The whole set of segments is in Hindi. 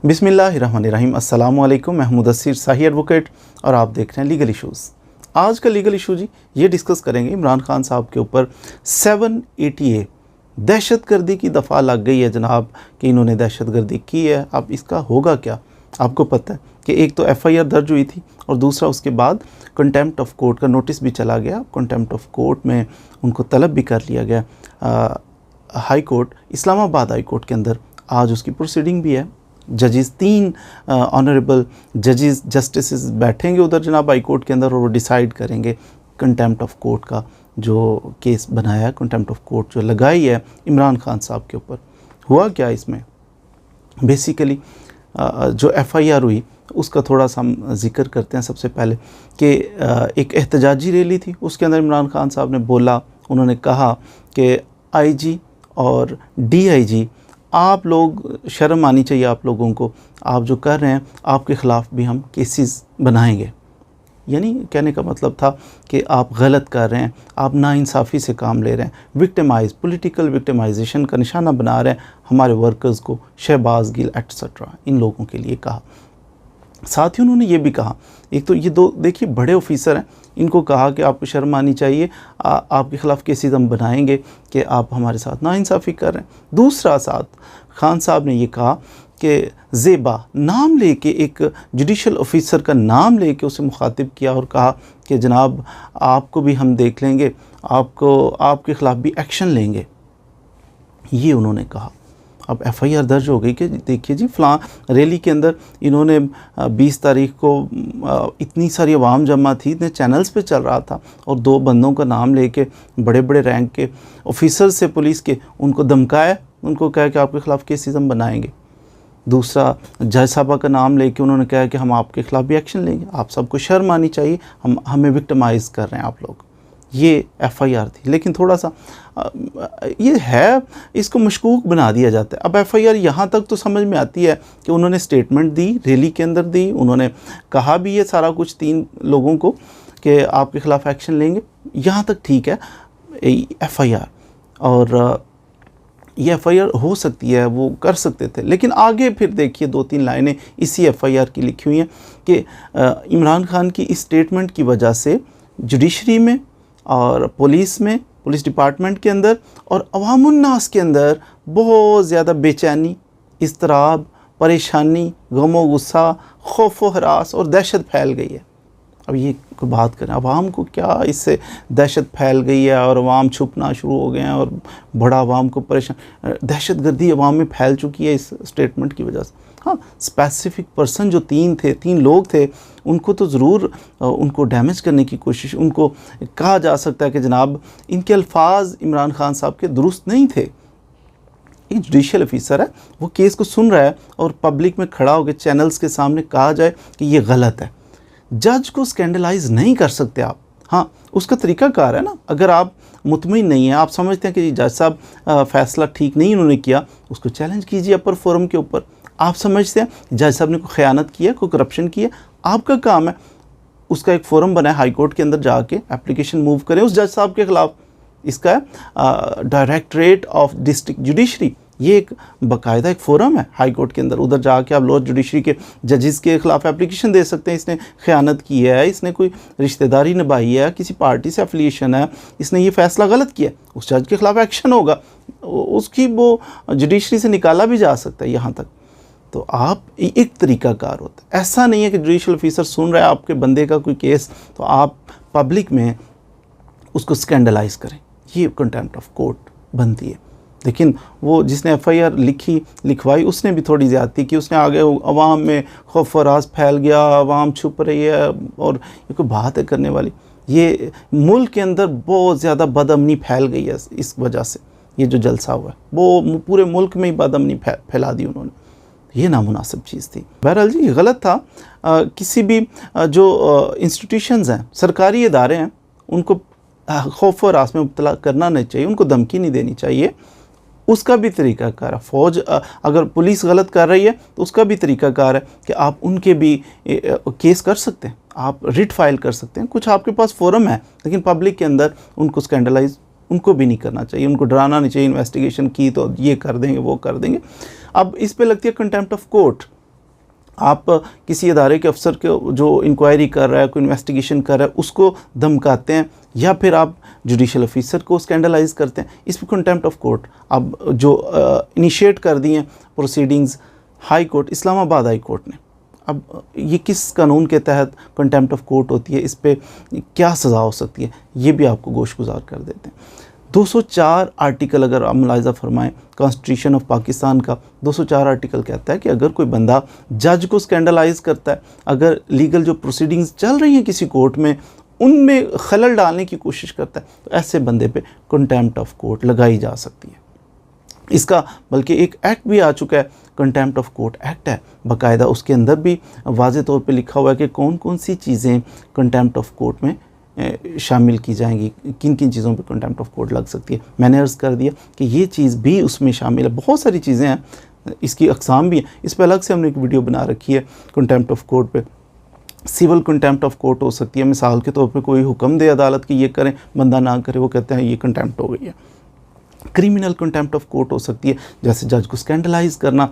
बिस्मिल्लाहिर्रहमानिर्रहीम। अस्सलामु अलैकुम। मैं मुदस्सिर शाही एडवोकेट और आप देख रहे हैं लीगल इश्यूज़। आज का लीगल इशू जी ये डिस्कस करेंगे इमरान खान साहब के ऊपर 780A दहशतगर्दी की दफ़ा लग गई है जनाब कि इन्होंने दहशतगर्दी की है। अब इसका होगा क्या? आपको पता है कि एक तो FIR दर्ज हुई थी और दूसरा उसके बाद कंटेम्प्ट ऑफ कोर्ट का नोटिस भी चला गया। कंटेम्प्ट ऑफ कोर्ट में उनको तलब भी कर लिया गया। High court, Islamabad high court के अंदर आज उसकी प्रोसीडिंग भी है। जजेस 3 ऑनरेबल जजेस जस्टिस बैठेंगे उधर जनाब हाई कोर्ट के अंदर और वो डिसाइड करेंगे कंटेम्प्ट ऑफ कोर्ट का जो केस बनाया है, कंटेम्प्ट ऑफ कोर्ट जो लगाई है इमरान खान साहब के ऊपर। हुआ क्या इसमें? बेसिकली जो FIR हुई उसका थोड़ा सा हम जिक्र करते हैं। सबसे पहले कि एक एहतजाजी रैली थी, उसके अंदर इमरान खान साहब ने बोला, उन्होंने कहा कि IG और DIG आप लोग, शर्म आनी चाहिए आप लोगों को, आप जो कर रहे हैं आपके ख़िलाफ़ भी हम केसेस बनाएंगे। यानी कहने का मतलब था कि आप गलत कर रहे हैं, आप नाइंसाफ़ी से काम ले रहे हैं, विक्टिमाइज़, पॉलिटिकल विक्टिमाइजेशन का निशाना बना रहे हैं हमारे वर्कर्स को, शहबाज गिल एट्सेट्रा, इन लोगों के लिए कहा। साथ ही उन्होंने ये भी कहा, एक तो ये दो देखिए बड़े ऑफिसर हैं, इनको कहा कि आपको शर्म आनी चाहिए, आपके ख़िलाफ़ केसेस हम बनाएंगे कि आप हमारे साथ नाइंसाफ़ी कर रहे हैं। दूसरा साथ खान साहब ने ये कहा कि ज़ेबा नाम लेके, एक जुडिशल ऑफिसर का नाम लेके उसे मुखातिब किया और कहा कि जनाब आपको भी हम देख लेंगे, आपके ख़िलाफ़ भी एक्शन लेंगे, ये उन्होंने कहा। अब FIR दर्ज हो गई कि देखिए जी फ़लाँ रैली के अंदर इन्होंने 20 तारीख को इतनी सारी आवाम जमा थी, इतने चैनल्स पे चल रहा था और 2 बंदों का नाम लेके बड़े बड़े रैंक के ऑफिसर से पुलिस के उनको धमकाया, उनको कहा कि आपके ख़िलाफ़ केसेस हम बनाएंगे। दूसरा जज साहबा का नाम लेके उन्होंने कहा कि हम आपके ख़िलाफ़ भी एक्शन लेंगे। आप सबको शर्म आनी चाहिए, हमें विक्टिमाइज़ कर रहे हैं आप लोग। ये FIR थी, लेकिन थोड़ा सा ये है, इसको मशकूक बना दिया जाता है। अब FIR यहाँ तक तो समझ में आती है कि उन्होंने स्टेटमेंट दी, रैली के अंदर दी, उन्होंने कहा भी ये सारा कुछ 3 लोगों को कि आपके ख़िलाफ़ एक्शन लेंगे, यहाँ तक ठीक है FIR। और ये FIR हो सकती है, वो कर सकते थे, लेकिन आगे फिर देखिए 2-3 लाइनें इसी FIR की लिखी हुई हैं कि इमरान खान की इस स्टेटमेंट की वजह से जुडिशरी में और पुलिस में, पुलिस डिपार्टमेंट के अंदर और अवामुन्नास के अंदर बहुत ज़्यादा बेचैनी, इज़्तिराब, परेशानी, गम व गुस्सा, खौफ व हरास और दहशत फैल गई है। अब ये कोई बात करें, अवाम को क्या इससे दहशत फैल गई है और अवाम छुपना शुरू हो गए हैं और बड़ा अवाम को परेशान, दहशतगर्दी अवाम में फैल चुकी है इस स्टेटमेंट की वजह से। हाँ, स्पेसिफिक पर्सन जो 3 लोग थे उनको तो ज़रूर उनको डैमेज करने की कोशिश, उनको कहा जा सकता है कि जनाब इनके अल्फाज इमरान खान साहब के दुरुस्त नहीं थे। एक जुडिशल ऑफिसर है, वो केस को सुन रहा है और पब्लिक में खड़ा होकर चैनल्स के सामने कहा जाए कि ये गलत है। जज को स्कैंडलाइज नहीं कर सकते आप। हाँ, उसका तरीक़ाकार है ना, अगर आप मुतमिन नहीं हैं, आप समझते हैं कि जज साहब फ़ैसला ठीक नहीं उन्होंने किया, उसको चैलेंज कीजिए अपर फोरम के ऊपर। आप समझते हैं जज साहब ने कोई ख़यानत किया, कोई करप्शन किया, आपका काम है उसका एक फ़ोरम बनाए, हाई कोर्ट के अंदर जाके एप्लीकेशन मूव करें उस जज साहब के ख़िलाफ़। इसका डायरेक्टरेट ऑफ डिस्ट्रिक्ट जुडिशरी, ये एक बाकायदा एक फ़ोरम है हाई कोर्ट के अंदर, उधर जाके आप लोअर जुडिशरी के जजेस के ख़िलाफ़ एप्लीकेशन दे सकते हैं। इसने ख़यानत की है, इसने कोई रिश्तेदारी निभाई है, किसी पार्टी से एफिलिएशन है, इसने ये फ़ैसला गलत किया, उस जज के ख़िलाफ़ एक्शन होगा, उसकी वो जुडिशरी से निकाला भी जा सकता है यहाँ तक। तो आप एक तरीक़ाकार होता है, ऐसा नहीं है कि जुडिशल ऑफिसर सुन रहा है आपके बंदे का कोई केस तो आप पब्लिक में उसको स्कैंडलाइज करें, ये कंटेम्प्ट ऑफ कोर्ट बनती है। लेकिन वो जिसने FIR लिखवाई उसने भी थोड़ी ज़्यादती की, उसने आगे अवाम में खौफ व राज फैल गया, अवाम छुप रही है और ये कोई बात है करने वाली। ये मुल्क के अंदर बहुत ज़्यादा बदअमनी फैल गई है इस वजह से, ये जो जलसा हुआ है वो पूरे मुल्क में ही बदअमनी फैला दी उन्होंने, ये नामुनासिब चीज़ थी। बहरहाल जी गलत था। किसी भी जो इंस्टीट्यूशंस हैं, सरकारी इदारे हैं, उनको खौफ और रास में मुब्तला करना नहीं चाहिए, उनको धमकी नहीं देनी चाहिए। उसका भी तरीक़ाकार है। फ़ौज अगर पुलिस गलत कर रही है तो उसका भी तरीक़ाकार है कि आप उनके भी केस कर सकते हैं, आप रिट फाइल कर सकते हैं, कुछ आपके पास फ़ोरम है, लेकिन पब्लिक के अंदर उनको स्कैंडलाइज उनको भी नहीं करना चाहिए, उनको डराना नहीं चाहिए, इन्वेस्टिगेशन की तो ये कर देंगे वो कर देंगे। अब इस पे लगती है कंटेम्प्ट ऑफ कोर्ट आप किसी अदारे के अफसर के जो इंक्वायरी कर रहा है, कोई इन्वेस्टिगेशन कर रहा है, उसको धमकाते हैं, या फिर आप जुडिशल ऑफिसर को स्कैंडलाइज करते हैं, इस पर कंटेम्प्ट ऑफ कोर्ट अब जो इनिशिएट कर दिए proceedings high court, Islamabad high court ने। अब ये किस कानून के तहत कंटेम्प्ट ऑफ कोर्ट होती है, इस पे क्या सज़ा हो सकती है, ये भी आपको गोशगुजार कर देते हैं। 204 आर्टिकल अगर आप मुलाहिज़ा फरमाएं कॉन्स्टिट्यूशन ऑफ पाकिस्तान का, 204 आर्टिकल कहता है कि अगर कोई बंदा जज को स्कैंडलाइज करता है, अगर लीगल जो प्रोसीडिंग्स चल रही हैं किसी कोर्ट में उनमें खलल डालने की कोशिश करता है, तो ऐसे बंदे पे कंटेम्प्ट ऑफ कोर्ट लगाई जा सकती है। इसका बल्कि एक एक्ट भी आ चुका है, कंटेम्प्ट ऑफ कोर्ट एक्ट है बाकायदा, उसके अंदर भी वाज़े तौर पे लिखा हुआ है कि कौन कौन सी चीज़ें कंटेम्प्ट ऑफ कोर्ट में शामिल की जाएंगी, किन किन चीज़ों पे कंटेम्प्ट ऑफ कोर्ट लग सकती है। मैंने अर्ज़ कर दिया कि ये चीज़ भी उसमें शामिल है, बहुत सारी चीज़ें हैं, इसकी अक़साम भी हैं, इस पर अलग से हमने एक वीडियो बना रखी है कंटेम्प्ट ऑफ कोर्ट पे। सिविल कंटेम्प्ट ऑफ कोर्ट हो सकती है, मिसाल के तौर पे कोई हुक्म दे अदालत की ये करें, बंदा ना करे, वो कहते हैं ये कंटेम्प्ट हो गई है। क्रिमिनल कंटेम्प्ट ऑफ कोर्ट हो सकती है, जैसे जज को स्कैंडलाइज करना,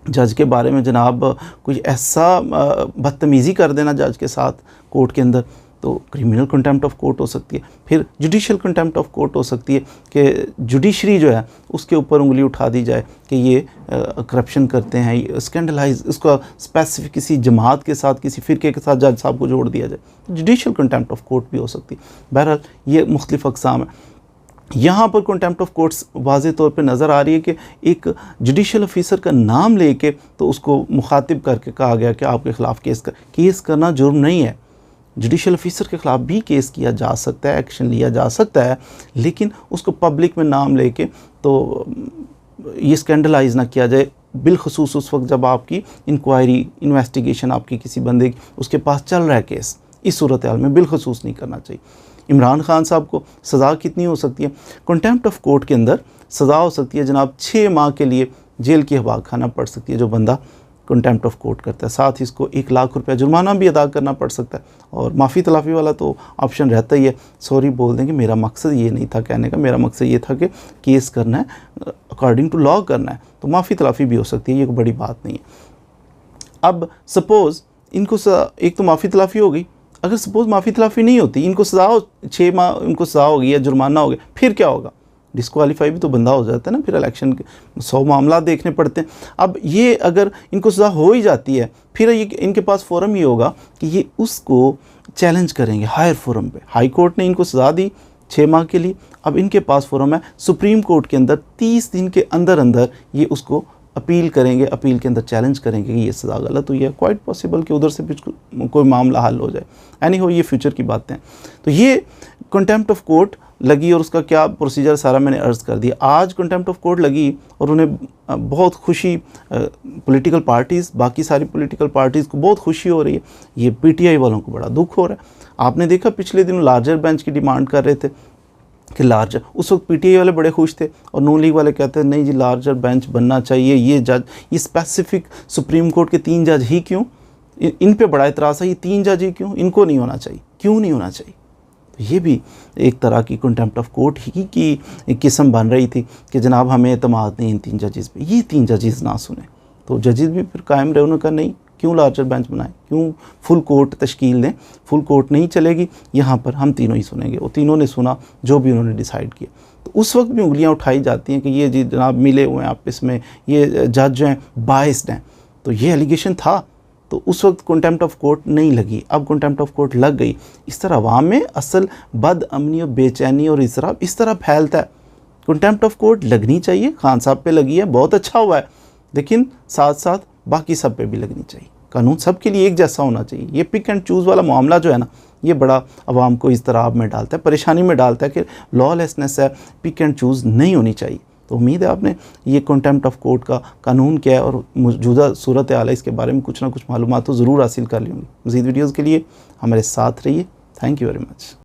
जज के बारे में जनाब कुछ ऐसा बदतमीज़ी कर देना जज के साथ कोर्ट के अंदर, तो क्रिमिनल कंटेम्प्ट ऑफ कोर्ट हो सकती है। फिर जुडिशियल कंटेम्प्ट ऑफ कोर्ट हो सकती है कि जुडिशरी जो है उसके ऊपर उंगली उठा दी जाए कि ये करप्शन करते हैं, स्कैंडलाइज, उसका स्पेसिफिक किसी जमात के साथ, किसी फ़िरके के साथ जज साहब को जोड़ दिया जाए, जुडिशियल कंटेम्प्ट ऑफ कोर्ट भी हो सकती है। बहरहाल ये मुख्तलिफ अक़साम है। यहाँ पर कंटेम्प्ट ऑफ कोर्ट्स वाज़े तौर पे नज़र आ रही है कि एक जुडिशल ऑफिसर का नाम लेके तो उसको मुखातिब करके कहा गया कि आपके ख़िलाफ़ केस करना जुर्म नहीं है। जुडिशल ऑफिसर के ख़िलाफ़ भी केस किया जा सकता है, एक्शन लिया जा सकता है, लेकिन उसको पब्लिक में नाम लेके तो ये स्कैंडलाइज ना किया जाए, बिलखसूस उस वक्त जब आपकी इंक्वायरी, इन्वेस्टिगेशन आपकी किसी बंदे की उसके पास चल रहा है केस, इस सूरत हाल में बिलखसूस नहीं करना चाहिए। इमरान खान साहब को सज़ा कितनी हो सकती है? कंटेम्प्ट ऑफ कोर्ट के अंदर सज़ा हो सकती है जनाब 6 माह के लिए जेल की हवा खाना पड़ सकती है जो बंदा कंटेम्प्ट ऑफ कोर्ट करता है। साथ ही इसको 1 लाख रुपया जुर्माना भी अदा करना पड़ सकता है, और माफ़ी तलाफ़ी वाला तो ऑप्शन रहता ही है, सॉरी बोल देंगे, मेरा मकसद ये नहीं था कहने का, मेरा मकसद ये था कि केस करना है, अकॉर्डिंग टू लॉ करना है, तो माफ़ी तलाफ़ी भी हो सकती है, ये कोई बड़ी बात नहीं है। अब सपोज़ इनको एक तो माफ़ी तलाफ़ी हो गई, अगर सपोज़ माफ़ी तलाफ़ी नहीं होती, इनको सज़ा 6 माह इनको सज़ा हो गई या जुर्माना हो गया, फिर क्या होगा? डिस्क्वालीफाई भी तो बंदा हो जाता है ना, फिर इलेक्शन के 100 मामला देखने पड़ते हैं। अब ये अगर इनको सज़ा हो ही जाती है, फिर ये इनके पास फोरम ये होगा कि ये उसको चैलेंज करेंगे हायर फोरम पे। हाई कोर्ट ने इनको सज़ा दी 6 माह के लिए, अब इनके पास फोरम है सुप्रीम कोर्ट के अंदर, 30 दिन के अंदर अंदर ये उसको अपील करेंगे, अपील के अंदर चैलेंज करेंगे कि ये सज़ा गलत हुई है। क्वाइट पॉसिबल कि उधर से भी कोई मामला हल हो जाए। एनी हो, ये फ्यूचर की बातें हैं। तो ये कंटेम्प्ट ऑफ कोर्ट लगी और उसका क्या प्रोसीजर सारा मैंने अर्ज़ कर दिया। आज कंटेम्प्ट ऑफ कोर्ट लगी और उन्हें बहुत खुशी, पॉलिटिकल पार्टीज़, बाकी सारी पॉलिटिकल पार्टीज़ को बहुत खुशी हो रही है, ये पीटीआई वालों को बड़ा दुख हो रहा है। आपने देखा पिछले दिनों लार्जर बेंच की डिमांड कर रहे थे कि लार्जर, उस वक्त पीटीआई वाले बड़े खुश थे और नून लीग वाले कहते हैं नहीं जी लार्जर बेंच बनना चाहिए, ये जज, ये स्पेसिफिक सुप्रीम कोर्ट के 3 जज ही क्यों, इन पे बड़ा इतराज़ है, ये 3 जज ही क्यों, इनको नहीं होना चाहिए, क्यों नहीं होना चाहिए। तो ये भी एक तरह की कंटेम्प्ट ऑफ कोर्ट ही की किस्म बन रही थी कि जनाब हमें एतमाद नहीं इन 3 जजेस पे, ये 3 जजेस ना सुने, तो जजेस भी फिर कायम रहे, उन्होंने कहा नहीं, क्यों लार्जर बेंच बनाएं, क्यों फुल कोर्ट तश्कील दें, फुल कोर्ट नहीं चलेगी, यहाँ पर हम तीनों ही सुनेंगे। वो तीनों ने सुना जो भी उन्होंने डिसाइड किया। तो उस वक्त भी उंगलियां उठाई जाती हैं कि ये जी जनाब मिले हुए हैं आपस में, ये जज जो हैं बाइस्ड हैं, तो ये एलिगेशन था, तो उस वक्त कंटेम्प्ट ऑफ कोर्ट नहीं लगी, अब कंटेम्प्ट ऑफ कोर्ट लग गई। इस तरह अवाम में असल बदअमनी और बेचैनी और इसराफ इस तरह फैलता है। कंटेम्प्ट ऑफ कोर्ट लगनी चाहिए, खान साहब पे लगी है, बहुत अच्छा हुआ है, लेकिन साथ साथ बाकी सब पे भी लगनी चाहिए। कानून सब के लिए एक जैसा होना चाहिए। ये पिक एंड चूज़ वाला मामला जो है ना, ये बड़ा आवाम को इज़्तिराब में डालता है, परेशानी में डालता है कि लॉलेसनेस है, पिक एंड चूज़ नहीं होनी चाहिए। तो उम्मीद है आपने ये कंटेम्प्ट ऑफ कोर्ट का कानून क्या है और मौजूदा सूरत हाल है इसके बारे में कुछ ना कुछ मालूमात तो ज़रूर हासिल कर ली होंगी। मज़ीद वीडियोज़ के लिए हमारे साथ रहिए। Thank you very much.